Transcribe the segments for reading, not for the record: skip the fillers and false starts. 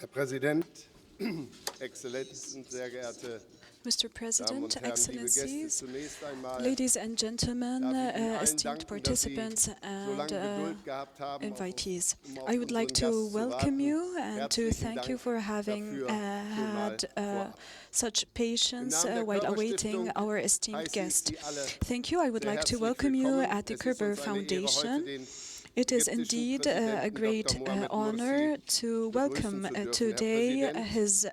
Herr Präsident, Exzellenzen, sehr geehrte Mr. President, Damen und Herren, liebe Gäste, Excellencies, zunächst einmal ladies and gentlemen, darf ich Ihnen allen esteemed danken, dass Sie participants so and lange Geduld gehabt haben, invitees. auf I would like unseren to Gast zu welcome warten. you and to Herzlichen thank you Dank for having dafür schon mal had vorab. such Im patience Namen der while awaiting Körber-Stiftung our esteemed heiße ich guest. Sie alle Thank you. I would sehr like to herzlich welcome you willkommen. at the Es ist Körber uns eine Ehre, Foundation. heute den It is ägyptischen indeed a Präsidenten great Dr. Mohamed honor Mursi to welcome begrüßen zu dürfen. Herr today Präsident, His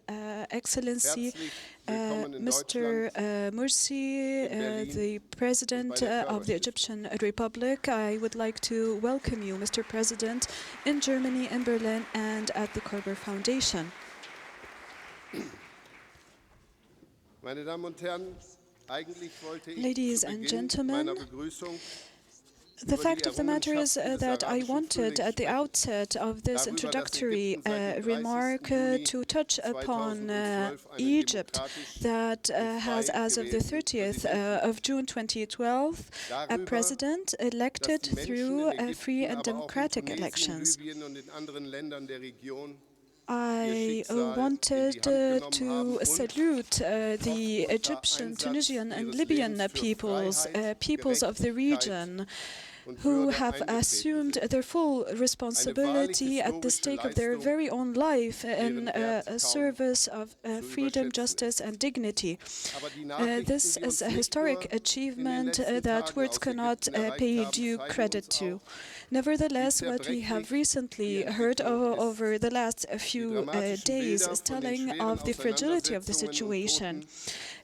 Excellency herzlich willkommen in Mr. Deutschland, Mursi, in Berlin the President und bei der of the Körber-Stiftung. Egyptian Republic. I would like to welcome you, Mr. President, in Germany, in Berlin, and at the Körber Foundation. Meine Damen und Herren, eigentlich wollte ich Ladies zu and Beginn gentlemen, meiner Begrüßung the fact of the matter is that I wanted at the sprechen. outset of this Darüber, dass introductory Ägypten seit dem 30. remark Juni to touch upon 2012 eine Egypt demokratisch that und has, frei as of the gewählten 30th Präsidenten. of June 2012, a Darüber, president dass elected die Menschen through in free Ägypten, and aber auch in democratic Tunesien, elections. Libyen und in anderen Ländern der Region I Schicksal wanted in die Hand genommen to haben und salute the unter Egyptian, Einsatz Tunisian and ihres Libyan Lebens für peoples, Freiheit, peoples of the region, und who Würde have eingetreten assumed sind. their full responsibility at the historische stake of their Leistung, very own life in deren Wert kaum service of freedom, überschätzen justice, and dignity. Aber die Nachrichten, This die is uns a nicht historic nur in den achievement letzten that Tagen words aus cannot Ägypten erreicht pay haben, due zeigen credit uns to. auch, Nevertheless, wie what we have zerbrechlich recently die heard Entwicklung ist. over the last few dramatischen days Bilder is von den telling schweren of the fragility of the Auseinandersetzungen und situation. Toten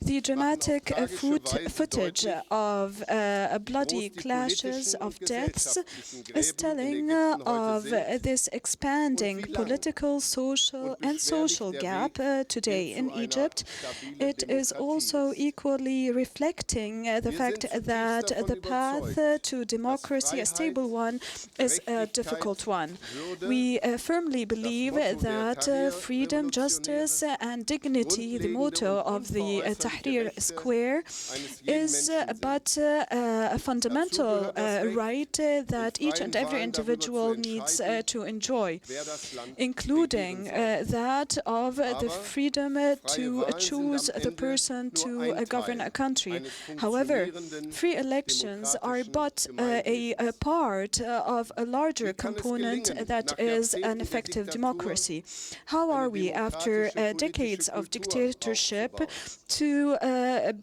The dramatic machen auf tragische Weise footage deutlich, of bloody groß die clashes politischen of und deaths gesellschaftlichen is Gräben in telling Ägypten heute of sind this expanding und wie lang political, social, und and beschwerlich social der gap Weg today hin in zu einer Egypt. stabilen It is Demokratie also ist. equally reflecting the Wir fact sind zutiefst that davon the path überzeugt, to dass democracy, a stable Freiheit, one, is a Gerechtigkeit, difficult one. Würde, We firmly das believe Motto der that freedom, justice, Tahrir-Revolutionäre, and dignity, the grundlegende motto und of the unveräußerliche Tahrir Rechte Square, eines jeden is Menschen sind. but a fundamental Dazu gehört das Recht, right in that each freien and every Wahlen darüber zu individual needs entscheiden, to enjoy, wer das Land including regieren soll. that of the Aber freedom freie to Wahlen sind choose am the Ende person nur to ein govern Teil a country. eines However, funktionierenden free elections are demokratischen but a part of a larger Wie kann es component gelingen, that nach is Jahrzehnten an der effective Diktatur democracy? How eine are we, after demokratische decades politische of Kultur dictatorship, aufzubauen? to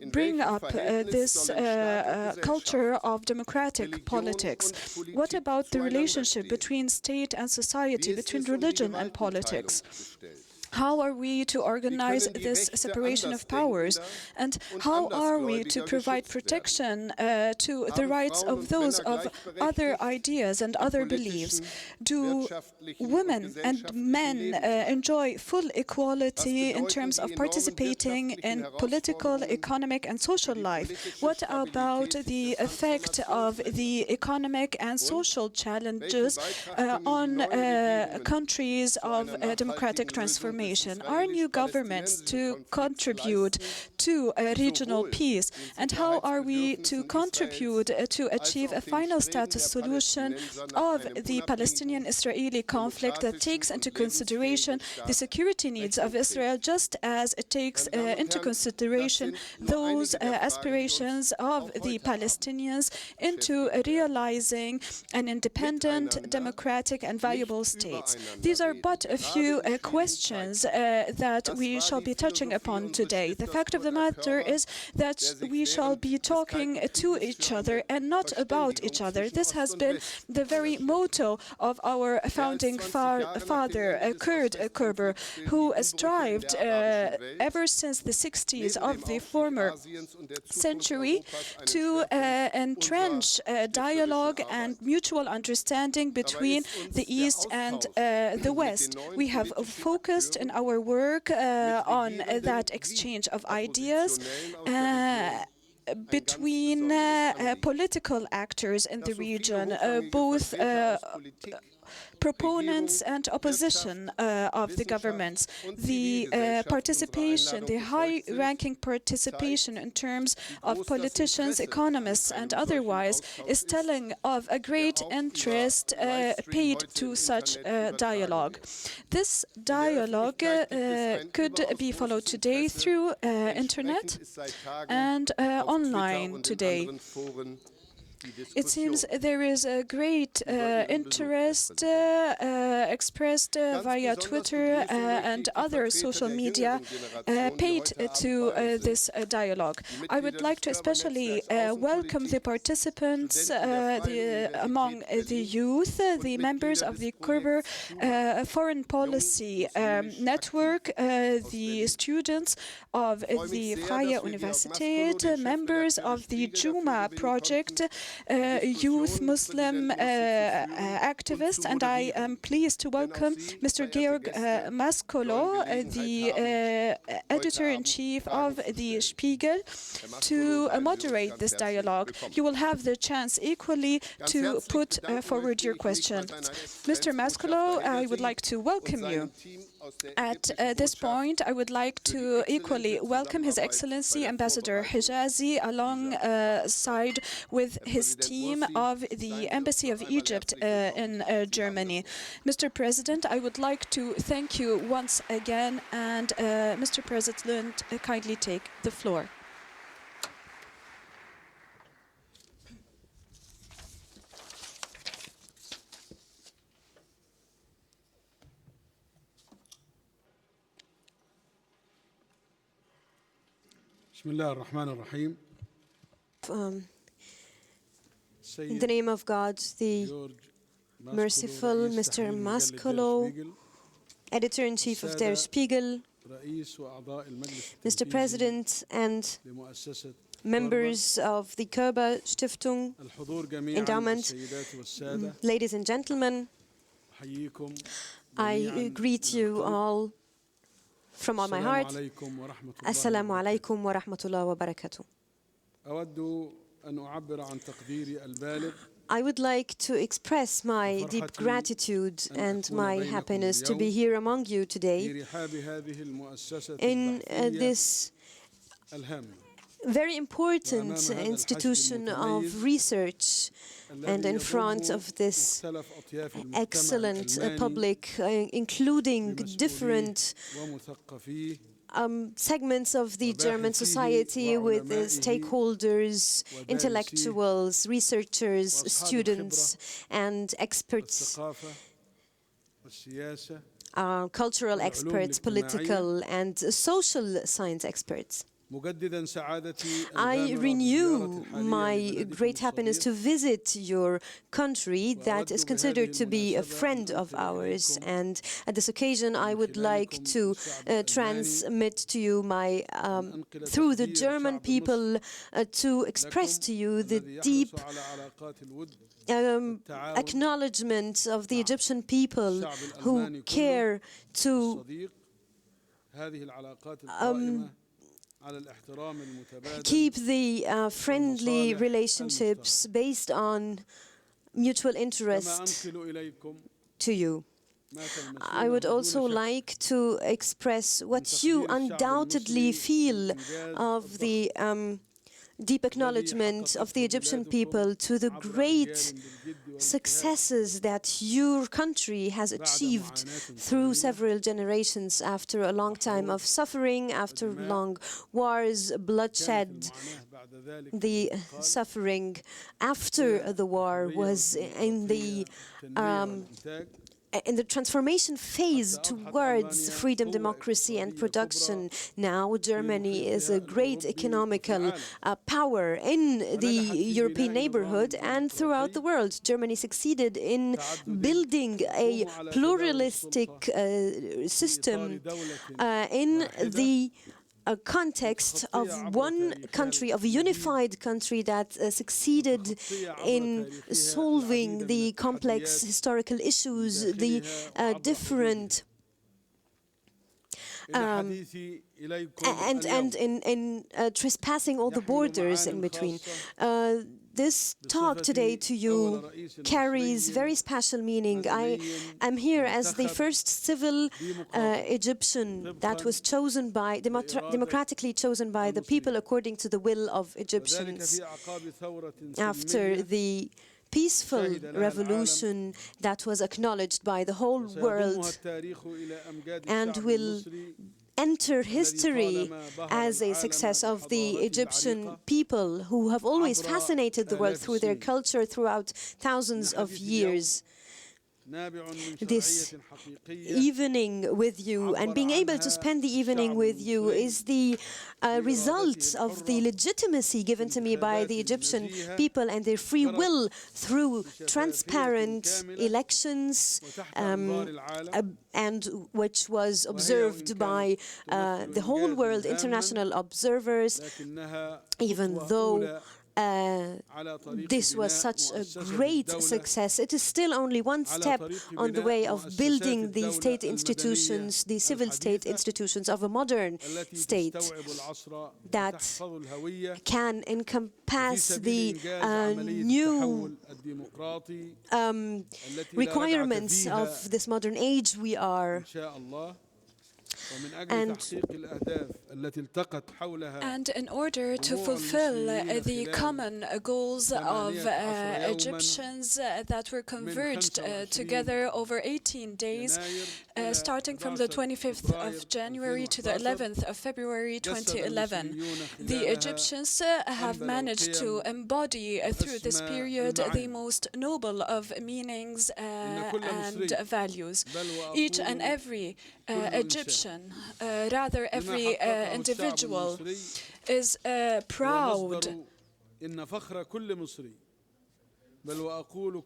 In bring welchem up Verhältnis this sollen Staat und culture Gesellschaft, of democratic Religion politics? und Politik What about the zueinander relationship stehen? between state and society, Wie ist between es um die religion and Gewaltenteilung politics? bestellt? How are we to organize können die this Rechte separation of powers? Andersdenkender And und how are we to Andersgläubiger provide geschützt werden? protection to the Haben rights Frauen of und those Männer of other gleichberechtigt ideas and am other beliefs? politischen, Do wirtschaftlichen und women and gesellschaftlichen men Leben teil? enjoy full Was equality in bedeuten terms die of enormen participating wirtschaftlichen in political, Herausforderungen economic and social für die life? politische What about Stabilität the der effect of Transformationsländer? the economic and Und social welchen challenges Beitrag können die on neuen Regierungen countries zu of einer democratic nachhaltigen Lösung des transformation? Are new governments to israelisch-palästinensischen Konflikts contribute leisten, to regional sowohl peace? den And how are we to Sicherheitsbedürfnissen contribute Israels to als achieve auch a dem final Streben status der solution Palästinenser nach of einem the unabhängigen, Palestinian-Israeli conflict that demokratischen takes into und consideration lebensfähigen the Staat security needs of Rechnung Israel, trägt? just as it takes Meine Damen und into Herren, consideration das sind nur those einige der Fragen, die uns aspirations of auch the heute Abend Palestinians into beschäftigen werden. realizing an independent, Miteinander, democratic and valuable nicht states. übereinander These are reden, but a gerade few in schwierigen questions Zeiten. that Das we war shall die be touching Philosophie upon unseres today. The Stifters fact of the Volker matter Körber, is that der sich we shall während be des talking Kalten to Krieges each für other eine and not about Verständigung each other. zwischen This Ost has und been West the very engagiert. motto of our founding 20 Jahre nach dem father, Ende des Kurt Körber, Ost-West-Konflikts who stehen die Umbrüche in strived der arabischen Welt ever since the 60s neben of dem the Aufstieg former Asiens und der Zukunft century Europas einen to Schwerpunkt entrench unserer dialogue schriftstellerischen and Arbeit. mutual understanding Dabei between ist uns the der East and Austausch the mit West. den neuen We have politischen focused in Akteuren, our work on regierenden that wie exchange of ideas Oppositionellen aus der Region ein ganz between besonderes Anliegen. political actors in the Das so viele region, hochrangige both Vertreter aus Politik, proponents and opposition of the governments. The participation, the high-ranking participation in terms of politicians, economists, and otherwise is telling of a great interest paid to such dialogue. This dialogue could be followed today through internet and online today. It seems there is a great interest expressed via Twitter and other social media paid to this dialogue. I would like to especially welcome the participants among the youth, the members of the Körber Foreign Policy Network, the students of the Freie Universität, members of the Juma Project, youth Muslim activists, and I am pleased to welcome Mr. Georg Mascolo, the editor-in-chief of the Spiegel, to moderate this dialogue. You will have the chance equally to put forward your question. Mr. Mascolo, I would like to welcome you. At this point, I would like to equally welcome His Excellency Ambassador Hijazi alongside with his team of the Embassy of Egypt in Germany. Mr. President, I would like to thank you once again, and Mr. President, kindly take the floor. In the name of God, the merciful, Mr. Mascolo, editor-in-chief of Der Spiegel, Mr. President and members of the Körber-Stiftung endowment, ladies and gentlemen, I greet you all from all my heart. Assalamu alaikum wa rahmatullahi wa barakatuh. I would like to express my deep gratitude and my happiness to be here among you today in this very important institution of research and in front of this excellent public, including different segments of the German society with stakeholders, intellectuals, researchers, students, and experts, cultural experts, political and social science experts. I renew my great happiness to visit your country that is considered to be a friend of ours, and at this occasion I would like to transmit to you my through the German people to express to you the deep acknowledgement of the Egyptian people who care to keep the friendly relationships based on mutual interest to you. I would also like to express what you undoubtedly feel of the deep acknowledgement of the Egyptian people to the great successes that your country has achieved through several generations after a long time of suffering, after long wars, bloodshed. The suffering after the war was in the transformation phase towards freedom, democracy and production. Now Germany is a great economical power in the European neighborhood and throughout the world. Germany succeeded in building a pluralistic system in the a context of one country, of a unified country that succeeded in solving the complex historical issues, the different and in trespassing all the borders in between. This talk today to you carries very special meaning. I am here as the first civil Egyptian that was chosen by, democratically chosen by the people according to the will of Egyptians. After the peaceful revolution that was acknowledged by the whole world and will enter history as a success of the Egyptian people who have always fascinated the world through their culture throughout thousands of years. This evening with you and being able to spend the evening with you is the result of the legitimacy given to me by the Egyptian people and their free will through transparent elections, and which was observed by the whole world, international observers, even though this was such a great success. It is still only one step on the way of building the state institutions, the civil state institutions of a modern state that can encompass the new requirements of this modern age we are. And in order to fulfill the common goals of Egyptians that were converged together over 18 days, starting from the 25th of January to the 11th of February 2011. The Egyptians have managed to embody through this period the most noble of meanings and values. Each and every Egyptian, rather every individual, is proud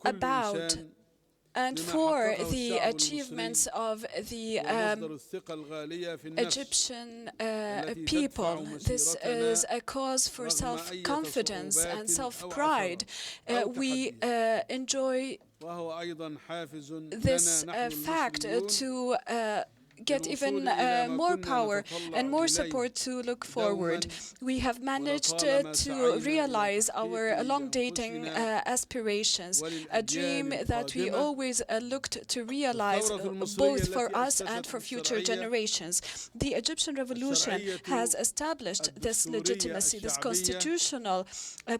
about and for the achievements of the Egyptian people. This is a cause for self-confidence and self-pride. We enjoy this fact to get even more power and more support to look forward. We have managed to realize our long-dating aspirations, a dream that we always looked to realize both for us and for future generations. The Egyptian revolution has established this legitimacy, this constitutional,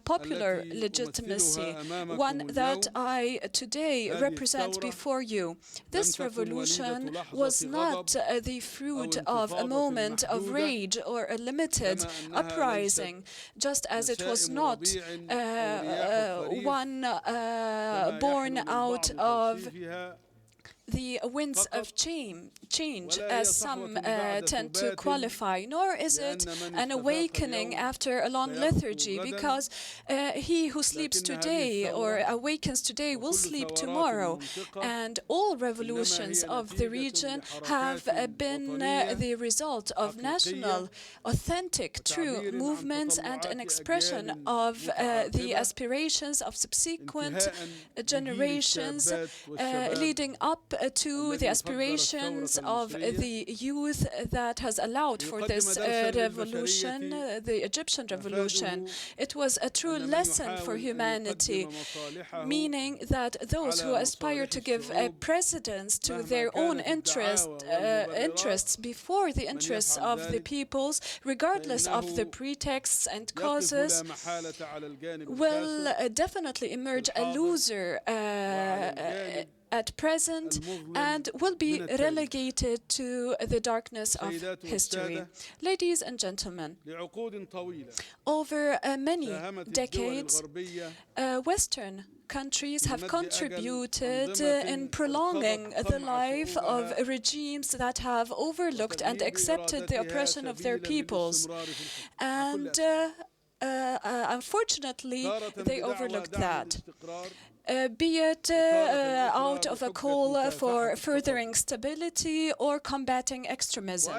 popular legitimacy, one that I today represent before you. This revolution was not the fruit of a moment of rage or a limited uprising, just as it was not one born out of the winds of change, as some tend to qualify, nor is it an awakening after a long lethargy, because he who sleeps today or awakens today will sleep tomorrow. And all revolutions of the region have been the result of national, authentic, true movements and an expression of the aspirations of subsequent generations, leading up to the aspirations of the youth that has allowed for this revolution, the Egyptian revolution. It was a true lesson for humanity, meaning that those who aspire to give precedence to their own interests before the interests of the peoples, regardless of the pretexts and causes, will definitely emerge a loser at present and will be relegated to the darkness of history. Ladies and gentlemen, over many decades, Western countries have contributed in prolonging the life of regimes that have overlooked and accepted the oppression of their peoples. And unfortunately, they overlooked that. be it out of a call for furthering stability or combating extremism.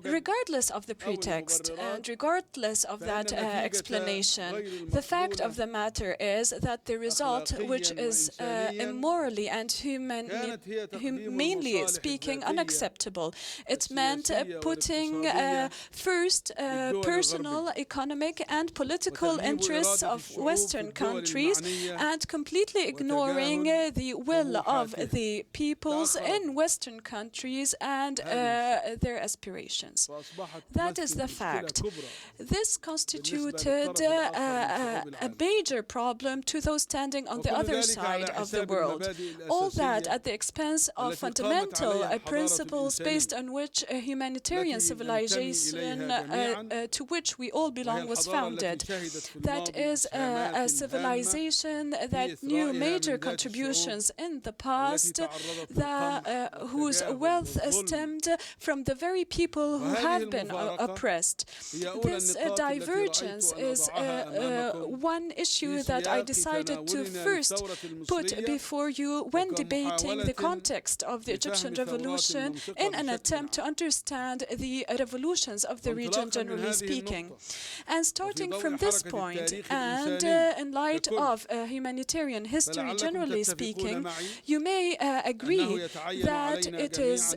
Regardless of the pretext and regardless of that explanation, the fact of the matter is that the result, which is immorally and humanely speaking unacceptable, it meant putting first personal, economic and political interests of Western countries and completely ignoring the will of the peoples in Western countries and their aspirations. That is the fact. This constituted a major problem to those standing on the other side of the world. All that at the expense of fundamental principles based on which a humanitarian civilization to which we all belong was founded. That is a civilization that knew major contributions in the past, whose wealth stemmed from the very people who have been oppressed. This divergence is one issue that I decided to first put before you when debating the context of the Egyptian revolution in an attempt to understand the revolutions of the region generally speaking. And starting from this point, and in light of humanitarian history generally speaking, you may agree that it is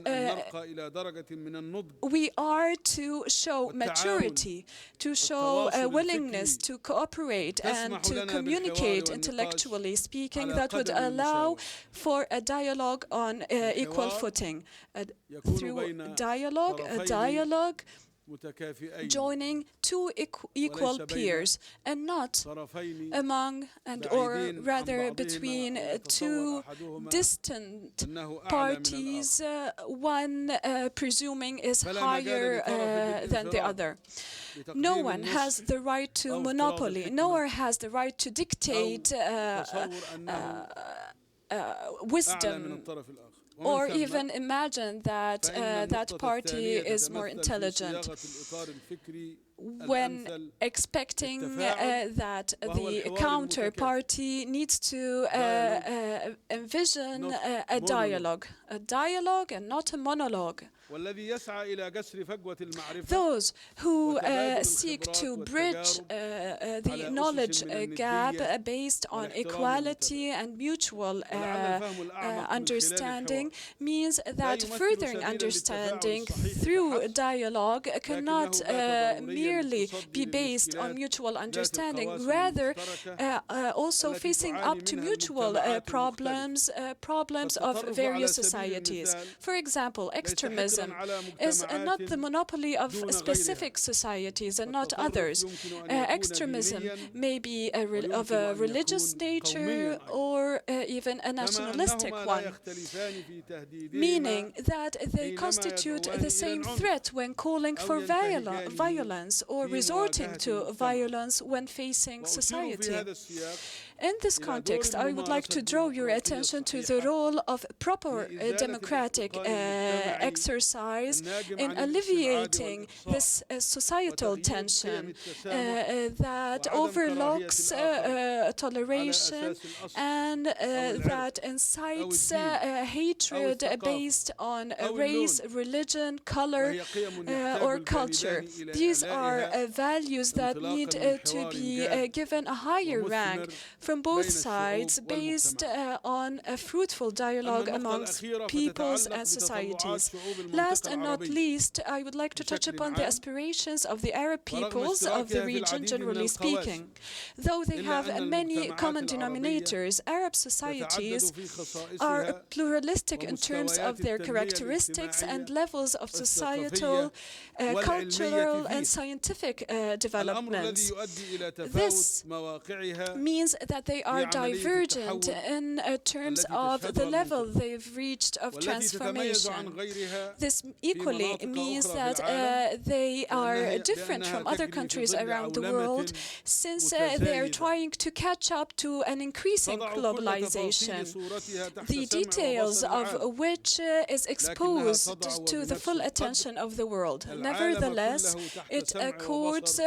we are to show maturity, to show a willingness to cooperate and to communicate intellectually speaking that would allow for a dialogue on equal footing. Through dialogue, joining two equal peers and not among or rather between two distant parties, one presuming is higher than the other. No one has the right to monopoly, no one has the right to dictate wisdom or even imagine that that party is more intelligent when expecting that the counterparty needs to envision a dialogue and not a monologue. Those who seek to bridge the knowledge gap based on equality and mutual understanding means that furthering understanding through dialogue cannot merely be based on mutual understanding, rather also facing up to mutual problems of various societies. For example, extremism is not the monopoly of specific societies and not others. Extremism may be of a religious nature or even a nationalistic one, meaning that they constitute the same threat when calling for violence or resorting to violence when facing society. In this context, I would like to draw your attention to the role of proper democratic exercise in alleviating this societal tension that overlooks toleration and that incites hatred based on race, religion, color, or culture. These are values that need to be given a higher rank from both sides based on a fruitful dialogue amongst peoples and societies. Last and not least, I would like to touch upon the aspirations of the Arab peoples of the region, generally speaking. Though they have many common denominators, Arab societies are pluralistic in terms of their characteristics and levels of societal, cultural, and scientific developments. This means that they are divergent in terms of the level they've reached of transformation. This equally means that they are different from other countries around the world, since they are trying to catch up to an increasing globalization, the details of which is exposed to the full attention of the world. Nevertheless, it accords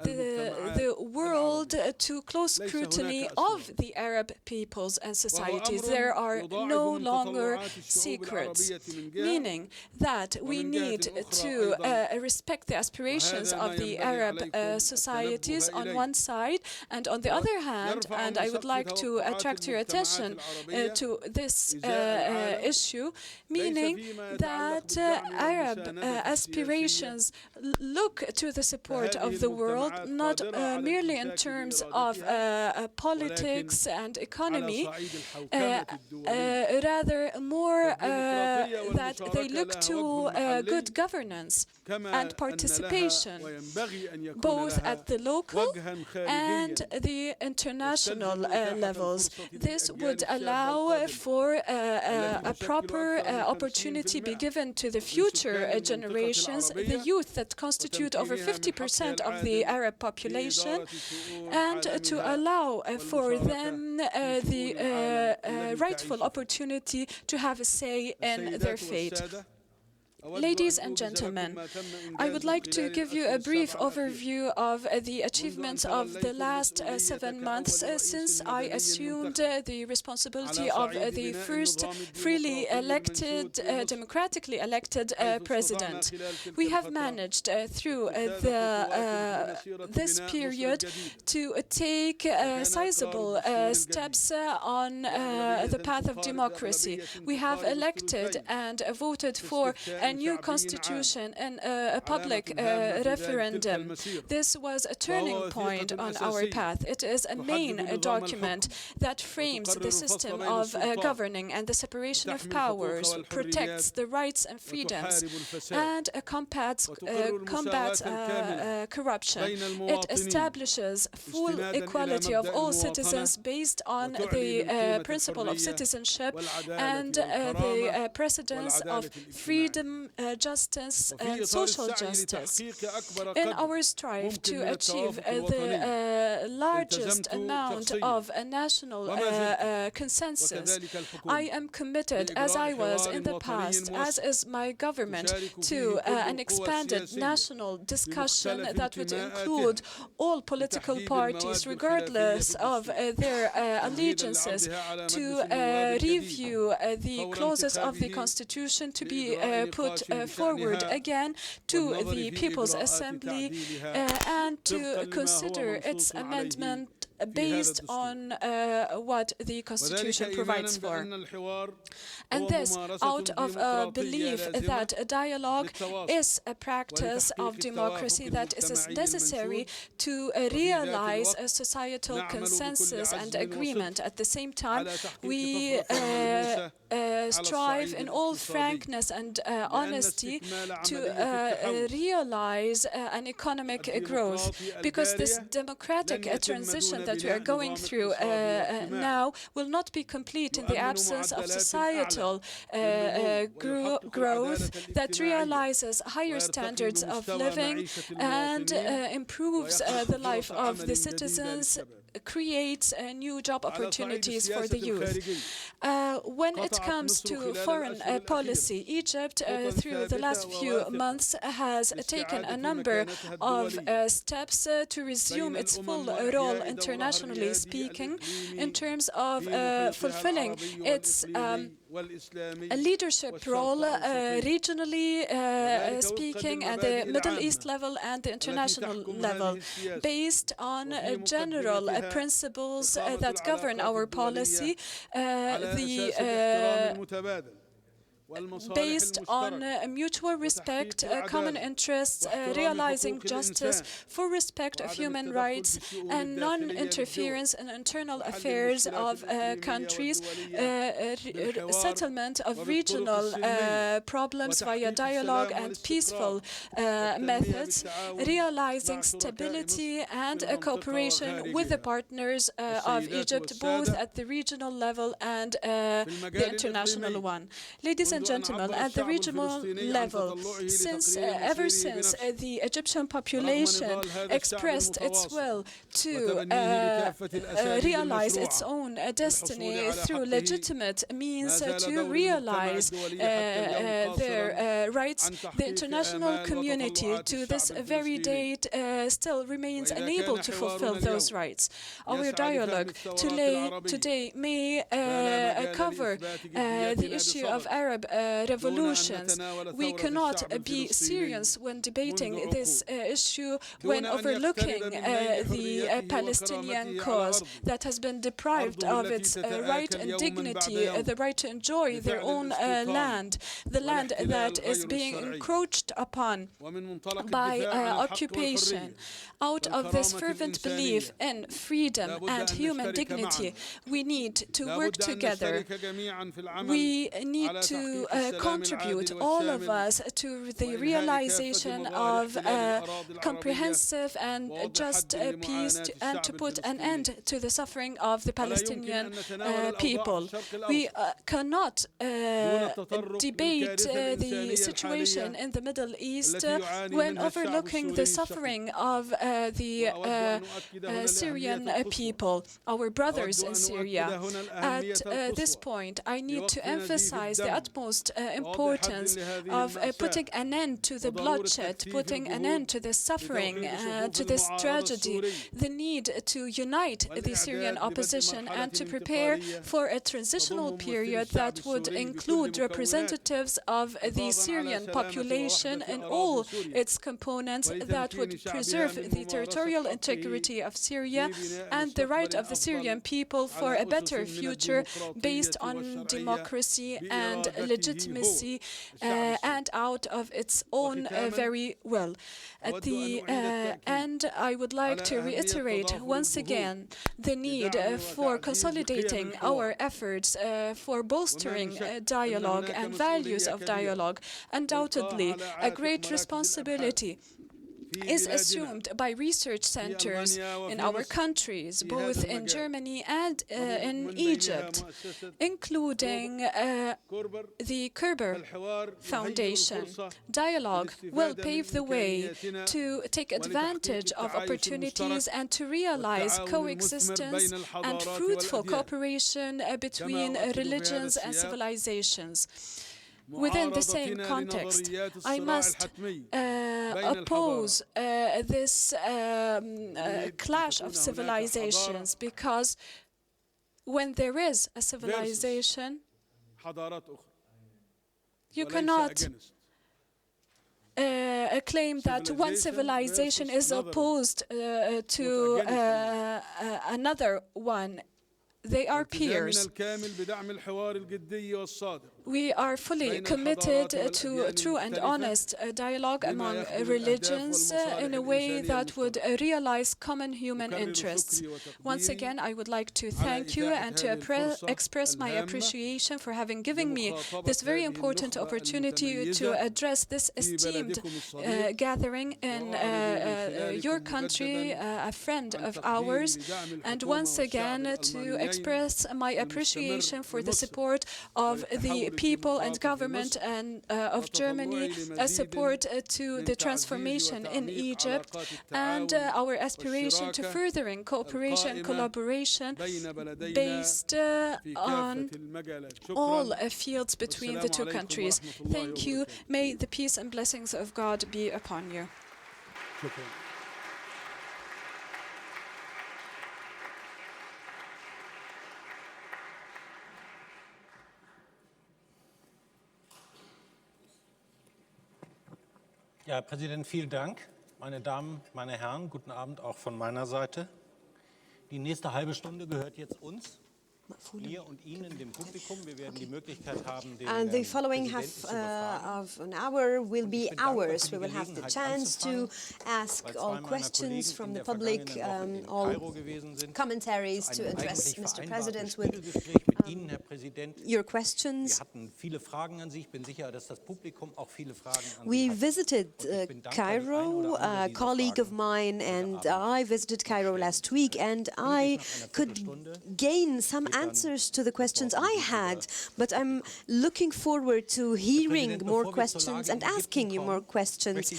the world to close scrutiny of the Arab peoples and societies. There are no longer secrets, meaning that we need to respect the aspirations of the Arab societies on one side, and on the other hand, and I would like to attract your attention to this issue, meaning that Arab aspirations look to the support of the world, not merely in terms of politics and economy, rather more that they look to good governance and participation, both at the local and the international levels. This would allow for a proper opportunity be given to the future generations, the youth that constitute over 50% of the Arab population, and to allow for them the rightful opportunity to have a say in their fate. Ladies and gentlemen, I would like to give you a brief overview of the achievements of the last 7 months since I assumed the responsibility of the first freely elected, democratically elected president. We have managed through this period to take sizable steps on the path of democracy. We have elected and voted for a new constitution and a public referendum. This was a turning point on our path. It is a main document that frames the system of governing and the separation of powers, protects the rights and freedoms, and combats corruption. It establishes full equality of all citizens based on the principle of citizenship and the precedence of freedom, justice, and social justice. In our strive to achieve the largest amount of a national consensus, I am committed, as I was in the past, as is my government, to an expanded national discussion that would include all political parties, regardless of their allegiances, to review the clauses of the Constitution to be put forward again to the People's Assembly and to consider its amendment based on what the Constitution provides for. And this out of a belief that a dialogue is a practice of democracy that is necessary to realize a societal consensus and agreement. At the same time, we strive in all frankness and honesty to realize an economic growth, because this democratic transition that we are going through now will not be complete in the absence of societal growth that realizes higher standards of living and improves the life of the citizens, creates new job opportunities for the youth. When it comes to foreign policy, Egypt, through the last few months, has taken a number of steps to resume its full role, internationally speaking, in terms of fulfilling its a leadership role, regionally speaking, at the Middle East level and the international level, based on general principles that govern our policy, based on mutual respect, common interests, realizing justice, full respect of human rights, and non-interference in internal affairs of countries, settlement of regional problems via dialogue and peaceful methods, realizing stability and cooperation with the partners of Egypt, both at the regional level and the international one. Ladies and gentlemen, at the regional level, ever since the Egyptian population expressed its will to realize its own destiny through legitimate means to realize their rights, the international community to this very date still remains unable to fulfill those rights. Our dialogue today may cover the issue of Arab revolutions. We cannot be serious when debating this issue when overlooking the Palestinian cause that has been deprived of its right and dignity, the right to enjoy their own land, the land that is being encroached upon by occupation. Out of this fervent belief in freedom and human dignity, we need to work together. We need to contribute, all of us, to the realization of comprehensive and just peace and to put an end to the suffering of the Palestinian people. We cannot debate the situation in the Middle East when overlooking the suffering of the Syrian people, our brothers in Syria. At this point, I need to emphasize the utmost importance of putting an end to the bloodshed, putting an end to the suffering, to this tragedy, the need to unite the Syrian opposition and to prepare for a transitional period that would include representatives of the Syrian population and all its components, that would preserve the territorial integrity of Syria and the right of the Syrian people for a better future based on democracy and legitimacy and out of its own very will. At the end, I would like to reiterate once again the need for consolidating our efforts for bolstering dialogue and values of dialogue. Undoubtedly, a great responsibility is assumed by research centers in our countries, both in Germany and in Egypt, including the Körber Foundation. Dialogue will pave the way to take advantage of opportunities and to realize coexistence and fruitful cooperation between religions and civilizations. Within the same context, I must oppose this clash of civilizations, because when there is a civilization, you cannot claim that one civilization is opposed to another one. They are peers. We are fully committed to true and honest dialogue among religions in a way that would realize common human interests. Once again, I would like to thank you and to express my appreciation for having given me this very important opportunity to address this esteemed gathering in your country, a friend of ours, and once again to express my appreciation for the support of the people and government and of Germany, a support to the transformation in Egypt, and our aspiration to furthering cooperation and collaboration based on all fields between the two countries. Thank you. May the peace and blessings of God be upon you. Ja, Herr Präsident, vielen Dank. Meine Damen, meine Herren, guten Abend auch von meiner Seite. Die nächste halbe Stunde gehört jetzt uns, mir und Ihnen, dem Publikum. Wir werden die Möglichkeit haben, den And the following half of an hour will be ours. We will have the chance to ask all questions from the public, all commentaries to address Mr. President with Ihnen, Herr Präsident. your questions. Wir hatten viele Fragen an Sie. Ich bin sicher, dass das Publikum auch viele Fragen an We Sie hat. visited Ich bin dankbar, die ein Cairo, oder andere a dieser colleague of Fragen mine and heute Abend I visited Cairo last week, and I could gain some answers to the questions I had, but I'm looking forward to hearing more questions and asking you more questions.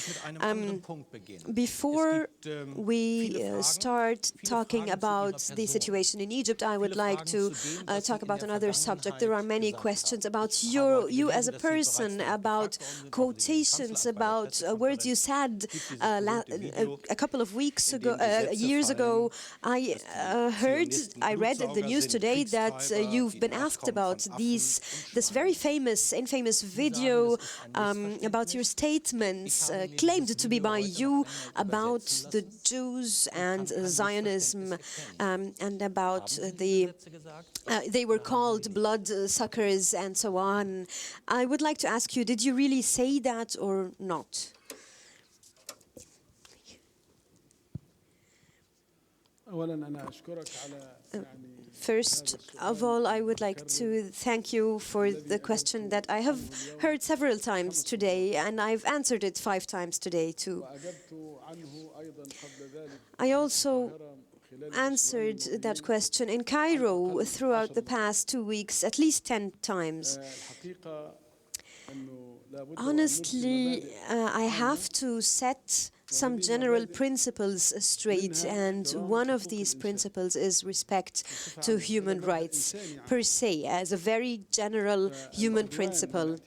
Before we start talking about the situation in Egypt, I would like to talk about another subject. There are many questions about you as a person, about quotations, about words you said a couple of weeks ago, years ago. I read in the news today that you've been asked about this very infamous video about your statements claimed to be by you about the Jews and Zionism, and about they were called bloodsuckers and so on. I would like to ask you, did you really say that or not? First of all, I would like to thank you for the question that I have heard several times today, and I've answered it 5 times today too. I also answered that question in Cairo throughout the past 2 weeks, at least 10 times. Honestly, I have to set some general principles straight, and one of these principles is respect to human rights per se, as a very general human principle.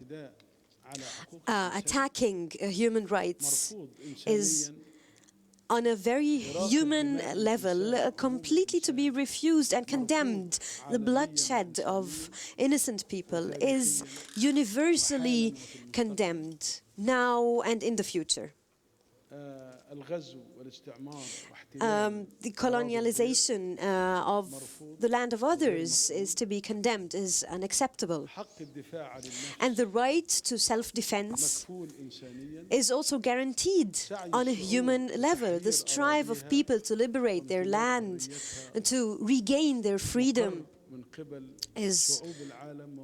Attacking human rights is on a very human level, completely to be refused and condemned. The bloodshed of innocent people is universally condemned now and in the future. The colonialization of the land of others is to be condemned, is unacceptable. And the right to self-defense is also guaranteed on a human level. The strive of people to liberate their land, to regain their freedom, is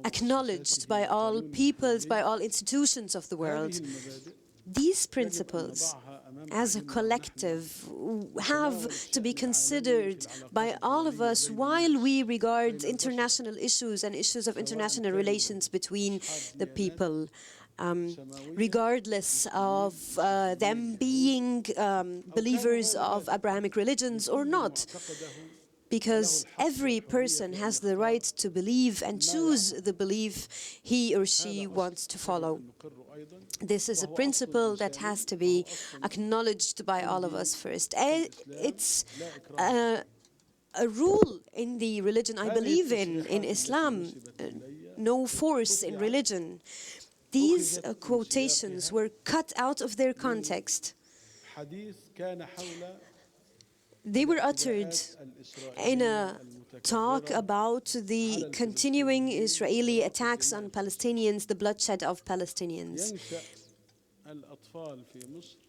acknowledged by all peoples, by all institutions of the world. These principles, as a collective, have to be considered by all of us while we regard international issues and issues of international relations between the people, regardless of them being believers of Abrahamic religions or not. Because every person has the right to believe and choose the belief he or she wants to follow. This is a principle that has to be acknowledged by all of us first. It's a rule in the religion I believe in Islam, no force in religion. These quotations were cut out of their context. They were uttered in a talk about the continuing Israeli attacks on Palestinians, the bloodshed of Palestinians.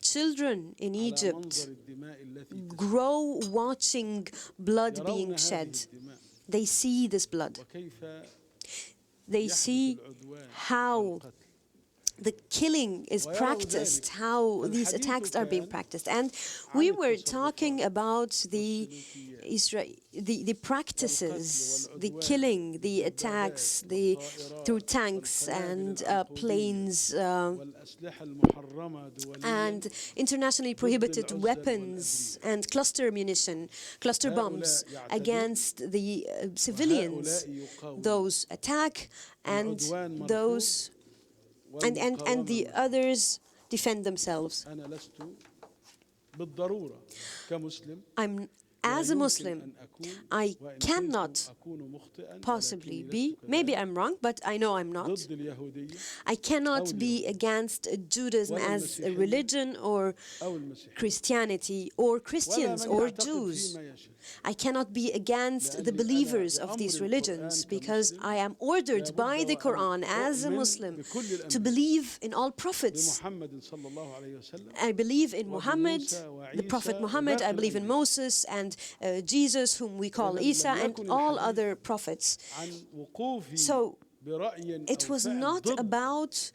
Children in Egypt grow watching blood being shed. They see this blood. They see how the killing is practiced, how these attacks are being practiced. And we were talking about the practices, the killing, the attacks through tanks and planes, and internationally prohibited weapons and cluster munition, cluster bombs against the civilians. Those attack and those and the others defend themselves. As a Muslim, I cannot possibly be, maybe I'm wrong, but I know I'm not. I cannot be against Judaism as a religion or Christianity or Christians or Jews. I cannot be against the believers of these religions because I am ordered by the Quran as a Muslim to believe in all prophets. I believe in Muhammad, the Prophet Muhammad, I believe in Moses and Jesus, whom we call Isa, and all other prophets. So it was not about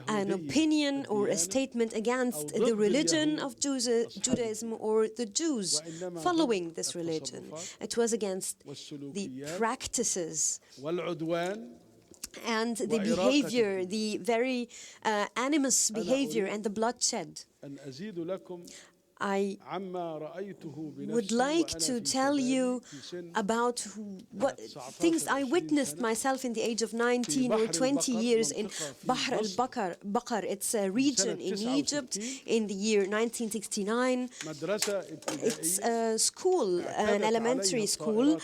an opinion or a statement against the religion of Judaism or the Jews following this religion. It was against the practices and the behavior, the very animus behavior and the bloodshed. I would like to tell you about what things I witnessed myself in the age of 19 or 20 years in Bahr al-Bakr. It's a region in Egypt in the year 1969. It's a school, an elementary school,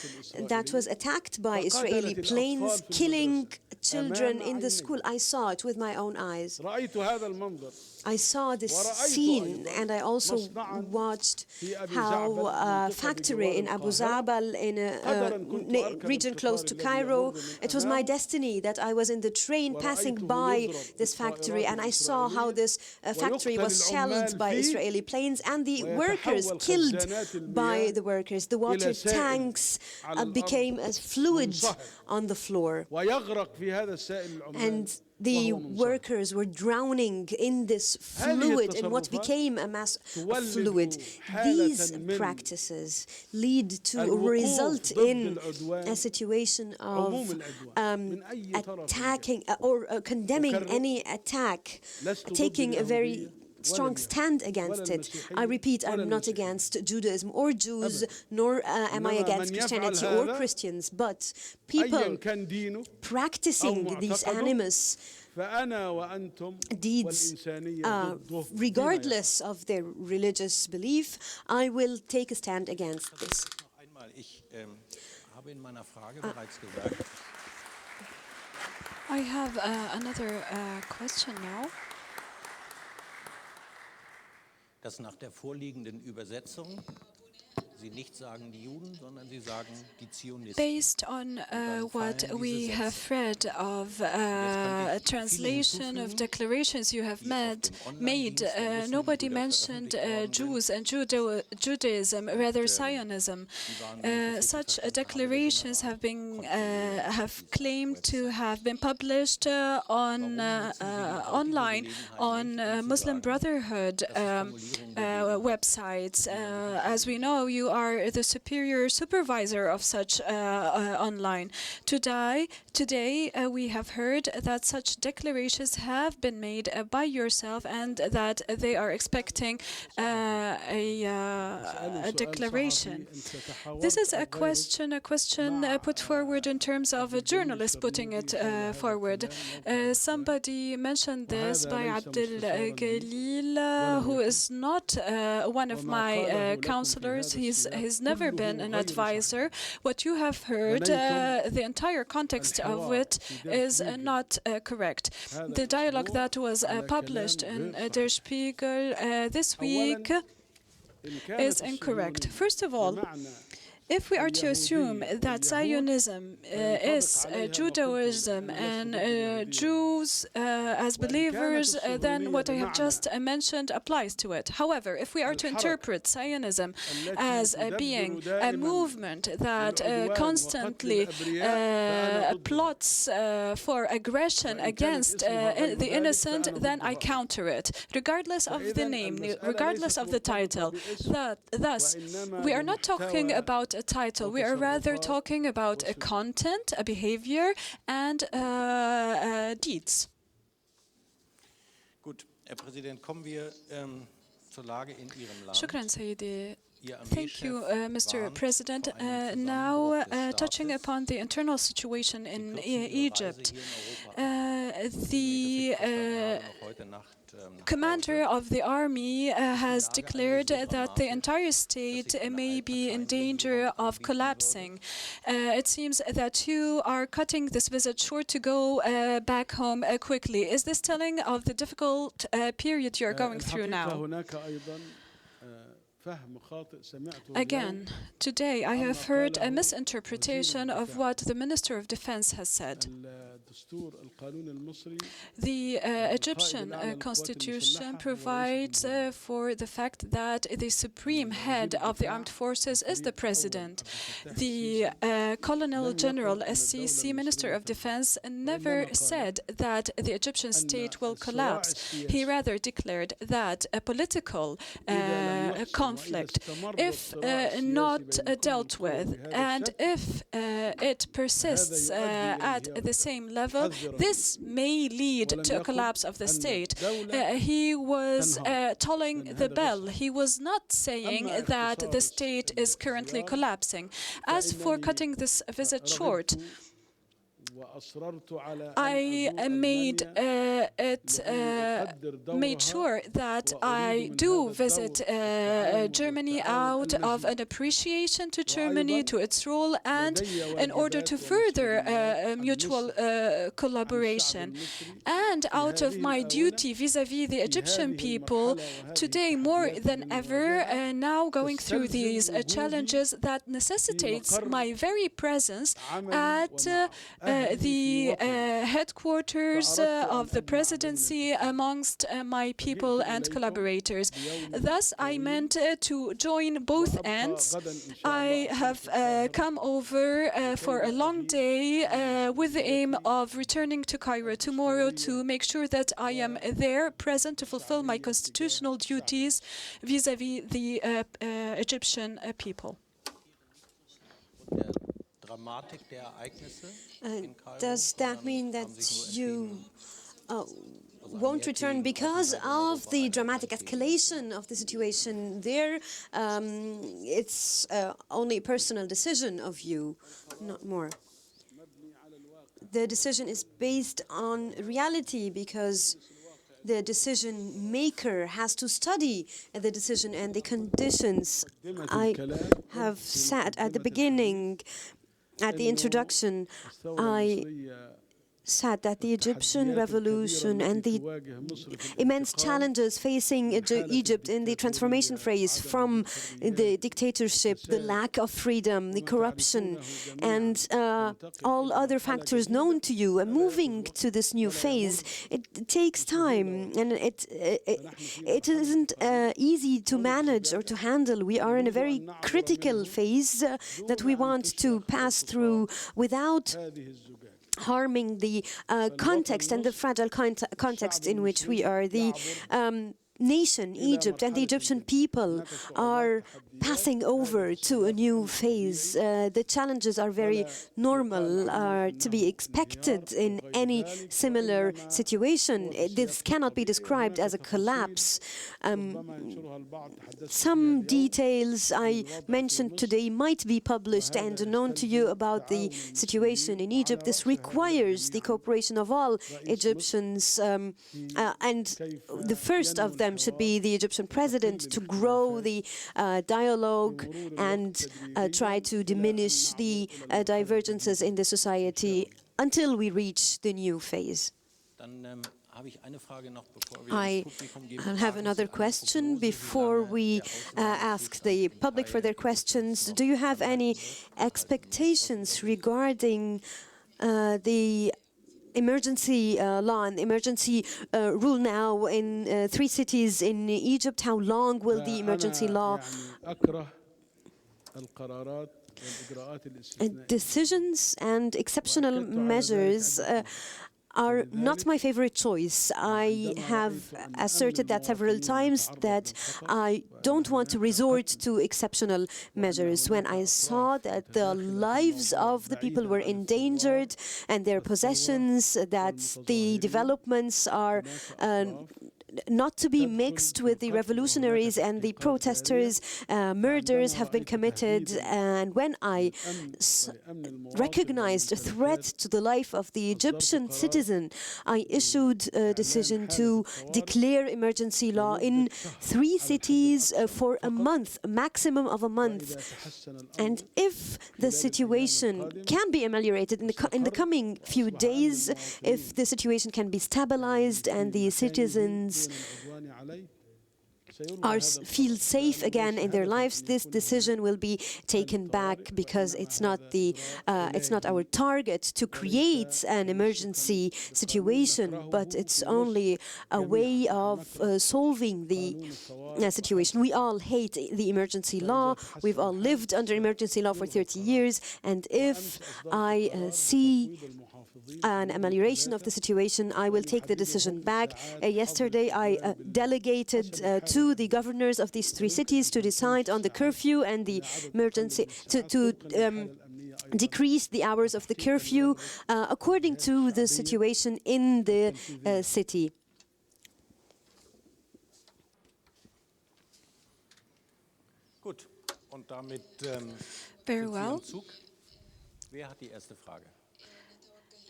that was attacked by Israeli planes, killing children in the school. I saw it with my own eyes. I saw this scene, and I also watched how a factory in Abu Zabal, in a region close to Cairo, it was my destiny that I was in the train passing by this factory, and I saw how this factory was shelled by Israeli planes, and the workers killed by the workers. The water tanks became as fluid on the floor. And the workers were drowning in this fluid, in what became a mass of fluid. These practices lead to result in a situation of attacking or condemning any attack, taking a very strong stand against it. I repeat, I'm not against Judaism or Jews, nor am I against Christianity or Christians, but people practicing these animus deeds, regardless of their religious belief, I will take a stand against this. I have another question now. Dass nach der vorliegenden Übersetzung Sie nicht sagen die Juden, sondern Sie sagen die Zionisten. Based on what we have read of translation of declarations you have made, nobody mentioned Jews and Judaism, rather Zionism. Such declarations have claimed to have been published online on Muslim Brotherhood websites. As we know, you are the superior supervisor of such online. Today we have heard that such declarations have been made by yourself, and that they are expecting a declaration. This is a question put forward in terms of a journalist putting it forward. Somebody mentioned this by Abdel Galil, who is not one of my counselors. He's never been an advisor. What you have heard, the entire context of it is not correct. The dialogue that was published in Der Spiegel this week is incorrect. First of all, if we are to assume that Zionism is Judaism and Jews as believers, then what I have just mentioned applies to it. However, if we are to interpret Zionism as being a movement that constantly plots for aggression against the innocent, then I counter it, regardless of the name, regardless of the title. Thus, we are not talking about a title. We are rather talking about a content, a behavior, and deeds. Gut, Herr Präsident, kommen wir zur Lage in Ihrem Land. Shukran, Sayyidi. Thank you, Mr. President. Now, touching upon the internal situation in Egypt, the commander of the army has declared that the entire state may be in danger of collapsing. It seems that you are cutting this visit short to go back home quickly. Is this telling of the difficult period you are going through now? Again, today I have heard a misinterpretation of what the Minister of Defense has said. The Egyptian constitution provides for the fact that the supreme head of the armed forces is the president. The Colonel General SCC, Minister of Defense, never said that the Egyptian state will collapse. He rather declared that a political conflict, if not dealt with, and if it persists at the same level, this may lead to a collapse of the state. He was tolling the bell. He was not saying that the state is currently collapsing. As for cutting this visit short, I made sure that I do visit Germany out of an appreciation to Germany, to its role, and in order to further mutual collaboration. And out of my duty vis-à-vis the Egyptian people, today more than ever, now going through these challenges that necessitates my very presence at the headquarters of the presidency amongst my people and collaborators. Thus, I meant to join both ends. I have come over for a long day with the aim of returning to Cairo tomorrow to make sure that I am there, present, to fulfill my constitutional duties vis-à-vis the Egyptian people. Does that mean that you won't return because of the dramatic escalation of the situation there? It's only a personal decision of you, not more. The decision is based on reality because the decision maker has to study the decision and the conditions. I have said at the beginning, at the introduction, I said that the Egyptian revolution and the immense challenges facing Egypt in the transformation phase from the dictatorship, the lack of freedom, the corruption, and all other factors known to you, and moving to this new phase, it takes time, and it isn't easy to manage or to handle. We are in a very critical phase that we want to pass through without harming the context and the fragile context in which we are. The nation, Egypt, and the Egyptian people are passing over to a new phase. The challenges are very normal, are to be expected in any similar situation. This cannot be described as a collapse. Some details I mentioned today might be published and known to you about the situation in Egypt. This requires the cooperation of all Egyptians, and the first of them should be the Egyptian president, to grow the dialogue and try to diminish the divergences in the society until we reach the new phase. I have another question before we ask the public for their questions. Do you have any expectations regarding the emergency law and emergency rule now in 3 cities in Egypt? How long will the emergency law? Decisions and exceptional measures are not my favorite choice. I have asserted that several times, that I don't want to resort to exceptional measures. When I saw that the lives of the people were endangered and their possessions, that the developments are not to be mixed with the revolutionaries and the protesters, murders have been committed, and when I recognized a threat to the life of the Egyptian citizen, I issued a decision to declare emergency law in 3 cities for a month, a maximum of a month. And if the situation can be ameliorated in the coming few days, if the situation can be stabilized and the citizens feel safe again in their lives, this decision will be taken back, because it's not our target to create an emergency situation, but it's only a way of solving the situation. We all hate the emergency law. We've all lived under emergency law for 30 years, and if I see an amelioration of the situation, I will take the decision back. Yesterday, I delegated to the governors of these 3 cities to decide on the curfew and the emergency, to decrease the hours of the curfew according to the situation in the city. Gut. Und damit Very well. Wer hat die erste Frage?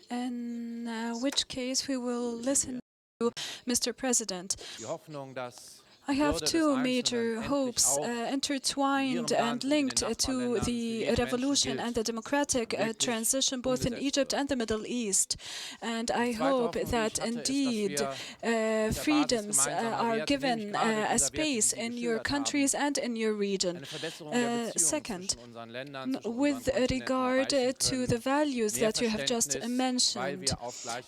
In which case we will listen to Mr. President. Die Hoffnung, dass I have 2 major hopes intertwined and linked to the revolution and the democratic transition both in Egypt and the Middle East. And I hope that indeed freedoms are given a space in your countries and in your region. Second, with regard to the values that you have just mentioned,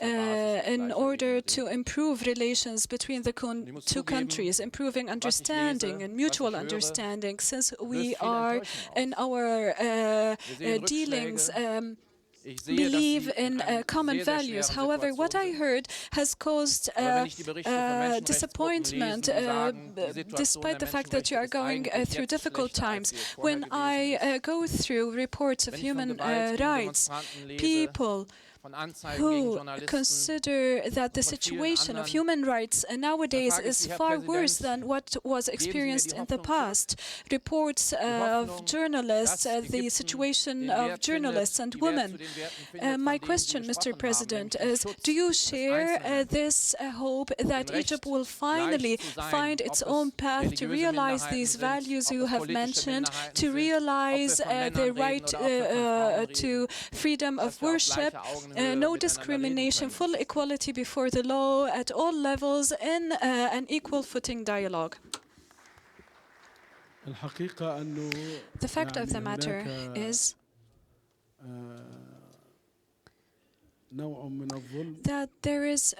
in order to improve relations between the 2 countries, improving understanding and mutual understanding, since we are in our dealings believe in common values. However, what I heard has caused disappointment, despite the fact that you are going through difficult times. When I go through reports of human rights, people who consider that the situation of human rights nowadays is far worse than what was experienced in the past. Reports of journalists, the situation of journalists and women. My question, Mr. President, is do you share this hope that Egypt will finally find its own path to realize these values you have mentioned, to realize the right to freedom of worship, no discrimination, full equality before the law at all levels in an equal footing dialogue? The fact of the matter is that there is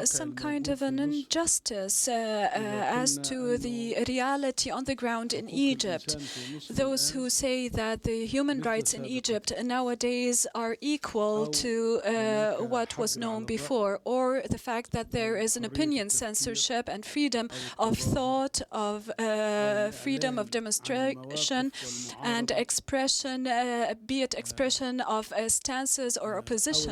some kind of an injustice as to the reality on the ground in Egypt. Those who say that the human rights in Egypt nowadays are equal to what was known before, or the fact that there is an opinion censorship and freedom of thought, of freedom of demonstration and expression, be it expression of stances or opposition.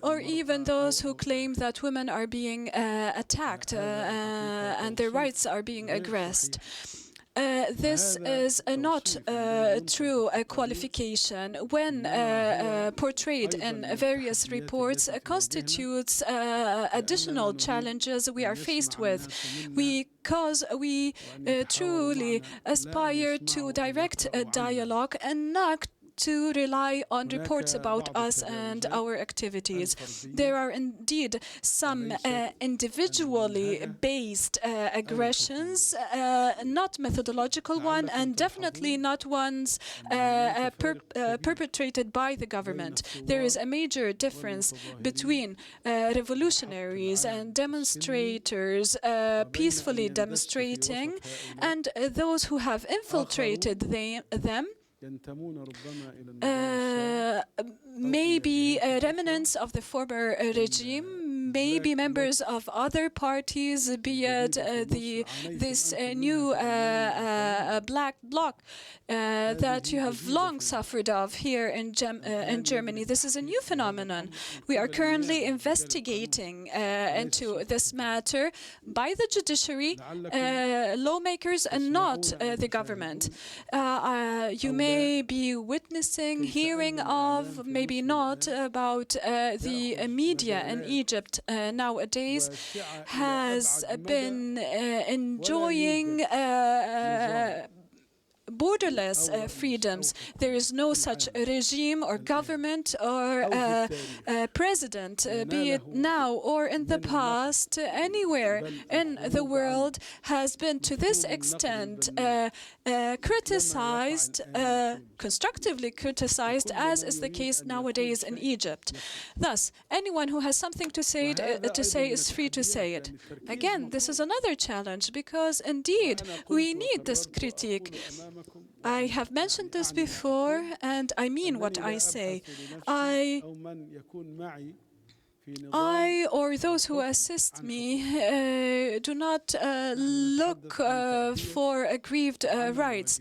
Or even those who claim that women are being attacked and their rights are being aggressed. This is not true qualification. When portrayed in various reports, constitutes additional challenges we are faced with. Because we truly aspire to direct a dialogue and not to rely on reports about us and our activities. There are indeed some individually based aggressions, not methodological one, and definitely not ones perpetrated by the government. There is a major difference between revolutionaries and demonstrators peacefully demonstrating and those who have infiltrated them. Maybe remnants of the former regime, maybe members of other parties, be it this new black bloc that you have long suffered of here in Germany. This is a new phenomenon. We are currently investigating into this matter by the judiciary, lawmakers, and not the government. You may be witnessing, hearing of, maybe not, about the media in Egypt nowadays has been enjoying borderless freedoms. There is no such regime or government or president, be it now or in the past, anywhere in the world, has been to this extent criticized, constructively criticized, as is the case nowadays in Egypt. Thus, anyone who has something to say is free to say it. Again, this is another challenge, because indeed we need this critique. I have mentioned this before, and I mean what I say. I or those who assist me do not look for aggrieved rights.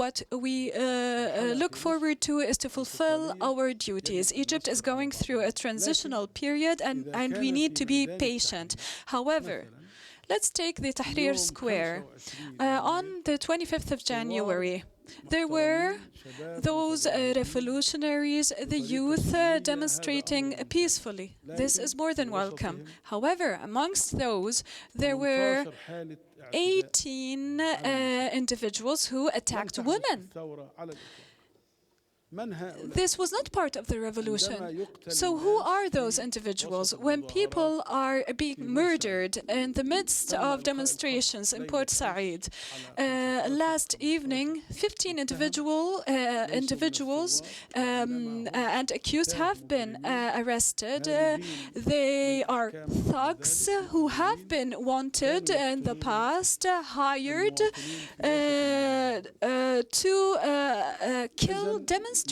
What we look forward to is to fulfill our duties. Egypt is going through a transitional period, and we need to be patient. However, let's take the Tahrir Square. On the 25th of January, there were those revolutionaries, the youth, demonstrating peacefully. This is more than welcome. However, amongst those, there were 18 individuals who attacked women. This was not part of the revolution. So who are those individuals? When people are being murdered in the midst of demonstrations in Port Said, last evening, 15 individuals and accused have been arrested. They are thugs who have been wanted in the past, hired to kill demonstrators,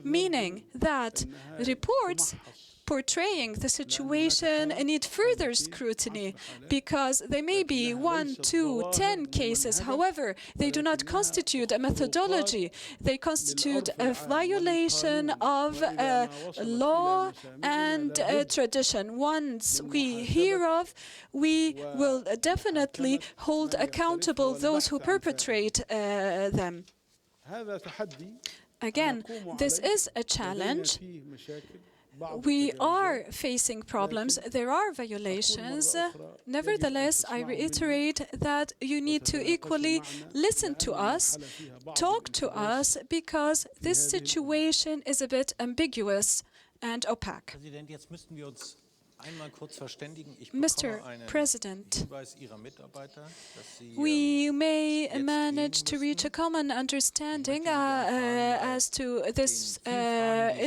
meaning that reports portraying the situation need further scrutiny, because they may be 1, 2, 10 cases. However, they do not constitute a methodology. They constitute a violation of law and tradition. Once we hear of, we will definitely hold accountable those who perpetrate them. Again, this is a challenge. We are facing problems. There are violations. Nevertheless, I reiterate that you need to equally listen to us, talk to us, because this situation is a bit ambiguous and opaque. Mr. President, we may manage to reach a common understanding as to this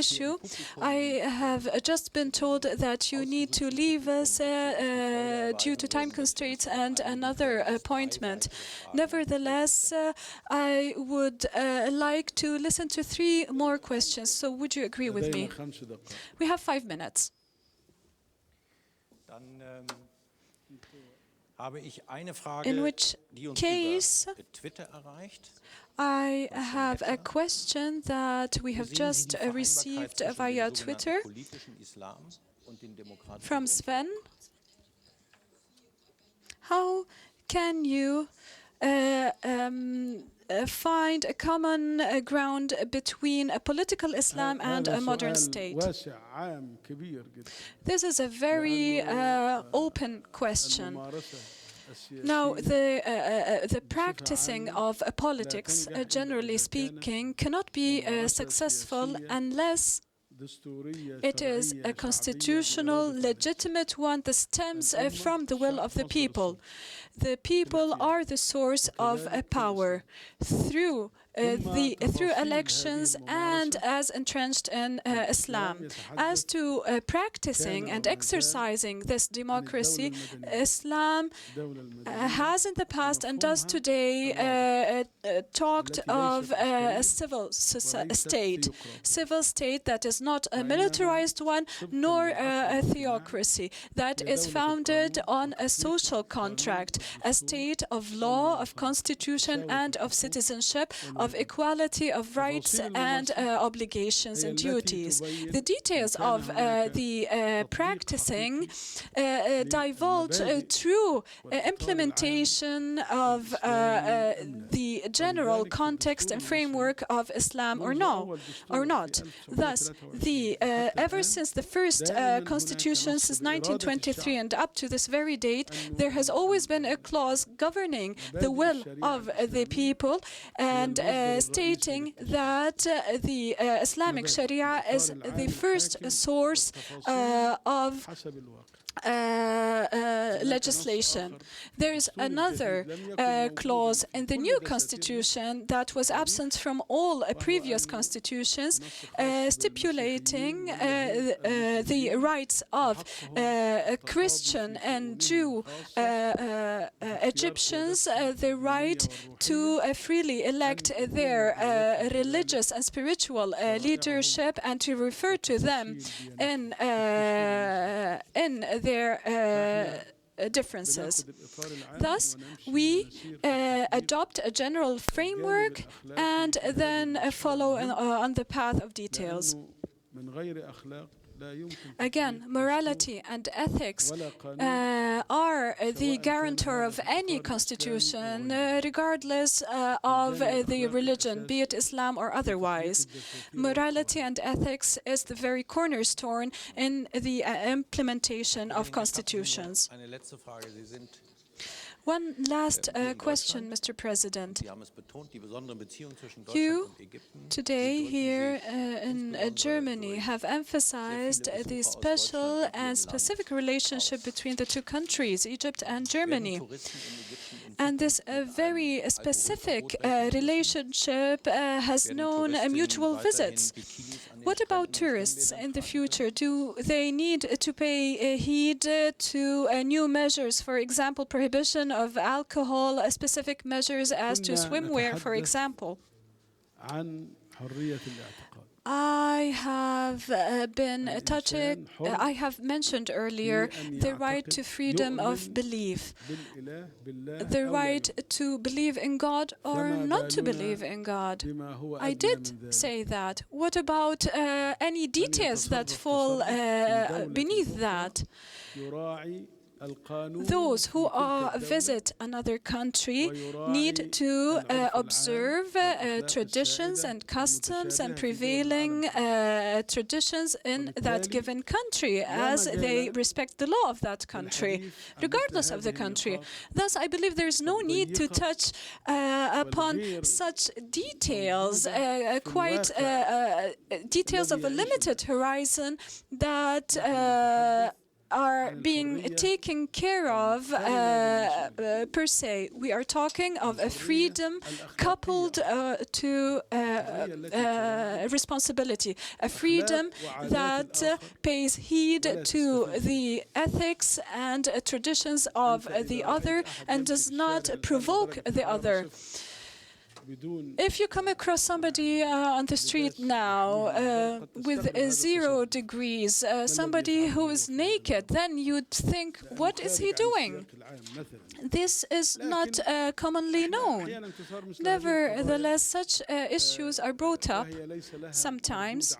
issue. I have just been told that you need to leave us due to time constraints and another appointment. Nevertheless, I would like to listen to 3 more questions. So would you agree with me? We have 5 minutes. In which case, I have a question that we have just received via Twitter from Sven. How can you find a common ground between a political Islam and a modern state? This is a very open question. Now, the practicing of politics, generally speaking, cannot be successful unless it is a constitutional, legitimate one that stems from the will of the people. The people are the source of power through elections and as entrenched in Islam. As to practicing and exercising this democracy, Islam has in the past and does today talked of a civil state that is not a militarized one nor a theocracy, that is founded on a social contract, a state of law, of constitution and of citizenship, of of equality of rights and obligations and duties. The details of the practicing divulge through implementation of the general context and framework of Islam or not. Thus, ever since the first constitution since 1923 and up to this very date, there has always been a clause governing the will of the people and stating that the Islamic Sharia is the first source of legislation. There is another clause in the new constitution that was absent from all previous constitutions, stipulating the rights of Christian and Jew Egyptians, the right to freely elect their religious and spiritual leadership and to refer to them in their differences. Thus, we adopt a general framework and then follow on the path of details. Again, morality and ethics are the guarantor of any constitution, regardless of the religion, be it Islam or otherwise. Morality and ethics is the very cornerstone in the implementation of constitutions. One last question, Mr. President. You, today here in Germany, have emphasized the special and specific relationship between the two countries, Egypt and Germany. And this very specific relationship has known mutual visits. What about tourists in the future? Do they need to pay heed to new measures, for example, prohibition of alcohol, specific measures as to swimwear, for example? I have I have mentioned earlier the right to freedom of belief, the right to believe in God or not to believe in God. I did say that. What about any details that fall beneath that? Those who visit another country need to observe traditions and customs and prevailing traditions in that given country as they respect the law of that country, regardless of the country. Thus, I believe there is no need to touch upon such details, details of a limited horizon that are being taken care of per se. We are talking of a freedom coupled to responsibility, a freedom that pays heed to the ethics and traditions of the other and does not provoke the other. If you come across somebody on the street now with 0 degrees, somebody who is naked, then you'd think, what is he doing? This is not commonly known. Nevertheless, such issues are brought up sometimes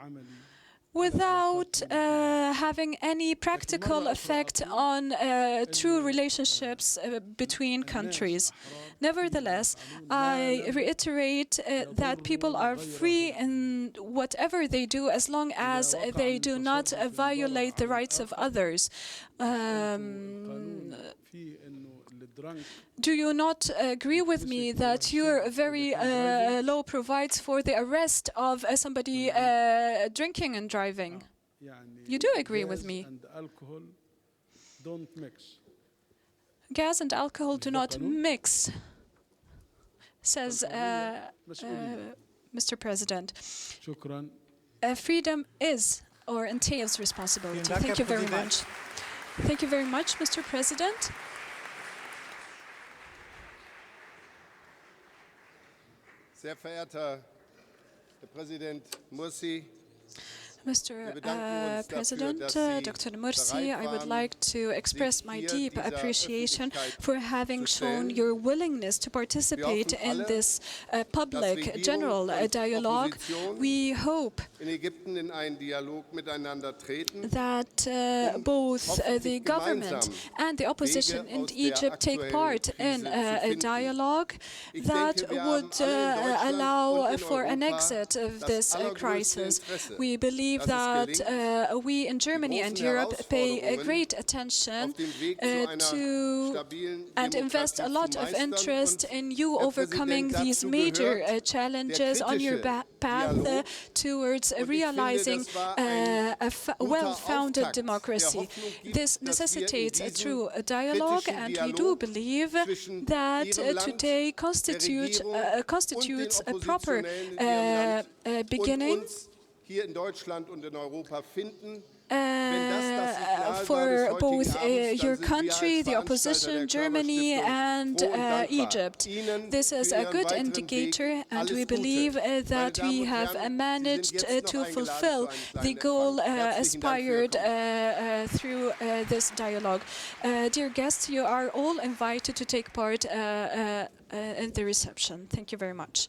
without having any practical effect on true relationships between countries. Nevertheless, I reiterate that people are free in whatever they do as long as they do not violate the rights of others. Do you not agree with me that your very law provides for the arrest of somebody drinking and driving? You do agree with me. Gas and alcohol do not mix, says Mr. President. Freedom is or entails responsibility. Thank you very much. Thank you very much, Mr. President. Sehr verehrter Herr Präsident Mursi, Mr. President, Dr. Mursi, I would like to express my deep appreciation for having shown your willingness to participate in this public general dialogue. We hope that both the government and the opposition in Egypt take part in a dialogue that would allow for an exit of this crisis. We believe that we in Germany and Europe pay a great attention to and invest a lot of interest in you overcoming these major challenges on your path towards realizing a well-founded democracy. This necessitates a true dialogue, and we do believe that today constitutes a proper beginning hier in Deutschland und in Europa finden, for both your country, the opposition, Germany and Egypt. This is a good indicator, and we believe that we have managed to fulfill the goal aspired through this dialogue. Dear guests, you are all invited to take part in the reception. Thank you very much.